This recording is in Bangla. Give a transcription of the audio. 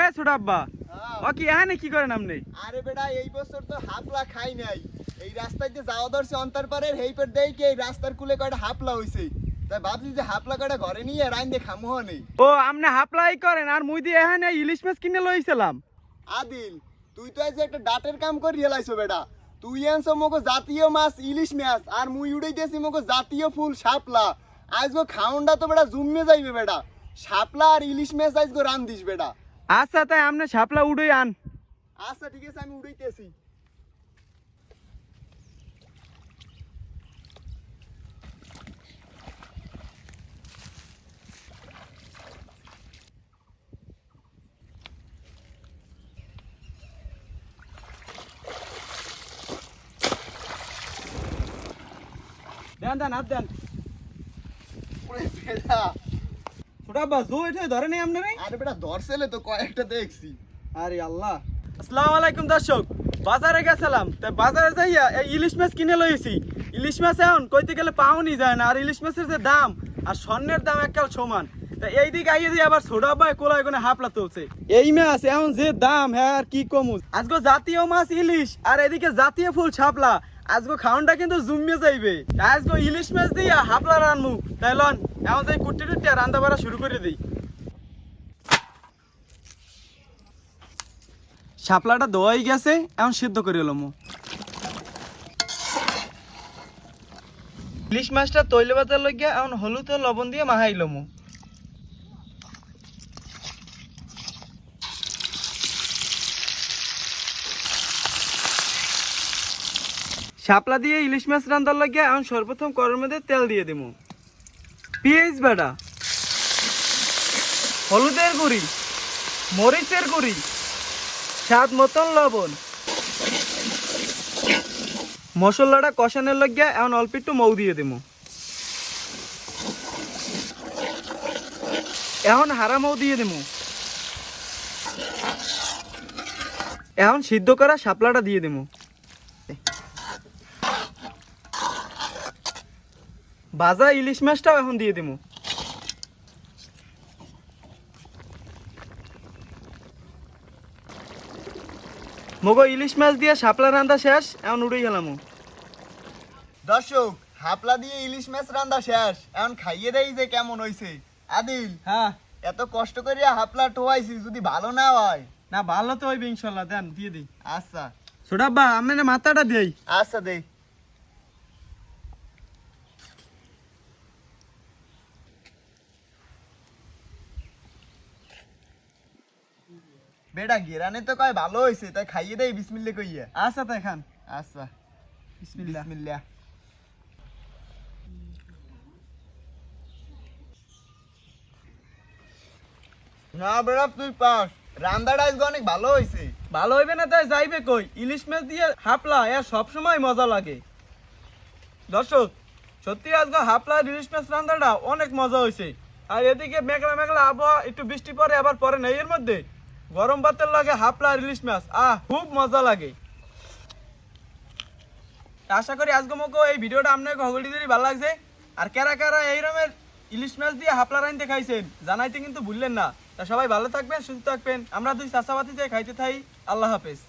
এ ছোট আব্বা ও কি এখানে কি করেন আপনি? আরে বেটা এই বছর তো হাপলা খাই নাই। এই রাস্তায় যে যাওয়া ধরছে অন্তরপাড়ের হেইপের দেই কি এই রাস্তার কুলে কয়টা হাপলা হইছে। তাই ভাবছি যে হাপলা কয়টা ঘরে নিয়ে রাইন্দে খামো নেই। ও আপনি হাপলাই করেন আর মুই দিয়ে এখানে ইলিশ মাছ কিনে লইছিলাম। আদিল তুই তো আজ একটা ডাটের কাম করি হেলাইছো বেটা। তুই আনছো মগো জাতীয় মাছ ইলিশ মাছ আর মুই উড়াইতেছি মগো জাতীয় ফুল শাপলা। আজগো খাউন্ডা তো বেটা জুমে যাইবে বেটা। শাপলা আর ইলিশ মাছ আজগো রান্দিস বেটা। আচ্ছা তাই আপনি শাপলা উড়ই আন। আচ্ছা ঠিক আছে আমি উড়াইতেছি। দেন দেন হাত দেন। ওরে বেটা ছোট আব্বা জো এটা ধরে নেই আপনি? আরে বেটা ধরছেলে তো কয়েকটা দেখছি। আরে আল্লাহ। আসসালামু আলাইকুম দর্শক, বাজারে গেছিলাম তাই বাজারে যাইয়া এই ইলিশ মাছ কিনে লইছি। ইলিশ মাছ এখন কইতে গেলে পাওনি যায় না, আর ইলিশ মাছের যে দাম আর স্বর্ণের দাম এককাল সমান। তা এইদিকে আইয়ে দিয়ে আবার ছোট আব্বাই কোলায় কোনে হাপলা তুলছে। এই মাছ এখন যে দাম হ্যাঁ আর কি কমু। আজকে জাতীয় মাছ ইলিশ আর এদিকে জাতীয় ফুল শাপলা। আজকে খাওনটা কিন্তু জুমিয়ে যাইবে। আজকে ইলিশ মাছ দিয়া হাপলা রানমু। তাই লন এখন যাই কুটি টুটি রান্না বাড়া শুরু করে দিই। শাপলাটা দোয়াই গেছে, এখন সিদ্ধ করে এলাম। ইলিশ মাছটা তৈলে বাজার লাগিয়া এখন হলুদ ও লবণ দিয়ে মাহাইলাম। শাপলা দিয়ে ইলিশ মাছ রান্নার লাগিয়া এখন সর্বপ্রথম কড়াইয়ের মধ্যে তেল দিয়ে দেবো। পেঁয়াজ বাটা, হলুদের গুঁড়ি, মরিচের গুঁড়ি, স্বাদ মতন লবণ। মশলাটা কষানোর লাগিয়া এখন অল্প একটু মৌ দিয়ে দেবো। এখন হারা মৌ দিয়ে দেবো। এখন সিদ্ধ করা শাপলাটা দিয়ে দেবো। ভাজা ইলিশ মাছটাও এখন দিয়ে দেবো। মগো ইলিশ মাছ দিয়ে শাপলা রান্না শেষ, এখন উড়েই গেলাম। দর্শক হাপলা দিয়ে ইলিশ মাছ রান্দা শেষ, এখন খাইয়ে দেই যে কেমন হইছে। আদিল হ্যাঁ এত কষ্ট করে হাপলা টোয়াইছি, যদি ভালো না হয়। না ভালো তো হইবে ইনশাল্লাহ, দেন দিয়ে দিই। আচ্ছা ছোট আব্বা আমি মাথাটা দেই। আচ্ছা দে। বেটা গেরানে তো কয় ভালো হইছে, তাই খাইয়ে দেই বিসমিল্লাহ কইয়া। আচ্ছা তাই খান। আচ্ছা বিসমিল্লাহ। বিসমিল্লাহ। না বেটা তুই পাস, রান্দাটা আজকে অনেক ভালো হইছে। ভালো হইবে না তাই যাইবে কই, ইলিশ মাছ দিয়ে হাপলা এর সবসময় মজা লাগে। দর্শক সত্যি আজকে হাপলা আর ইলিশ মাছ রান্নাটা অনেক মজা হয়েছে। আর এদিকে মেঘলা মেঘলা আবহাওয়া, একটু বৃষ্টি পরে আবার পরে না, এর মধ্যে গরম ভাতের লাগে হাপলা আর ইলিশ মাছ খুব মজা লাগে। আশা করি আজকে মতো এই ভিডিওটা আপনাকে হগলি দিদি ভালো লাগছে। আর কারা কারা এই রকমের ইলিশ মাছ দিয়ে হাপলা রাইনতে খাইছেন জানাইতে কিন্তু ভুললেন না। তা সবাই ভালো থাকবেন, সুস্থ থাকবেন। আমরা দুই চাচাবাতি খাইতে থাই। আল্লাহ হাফেজ।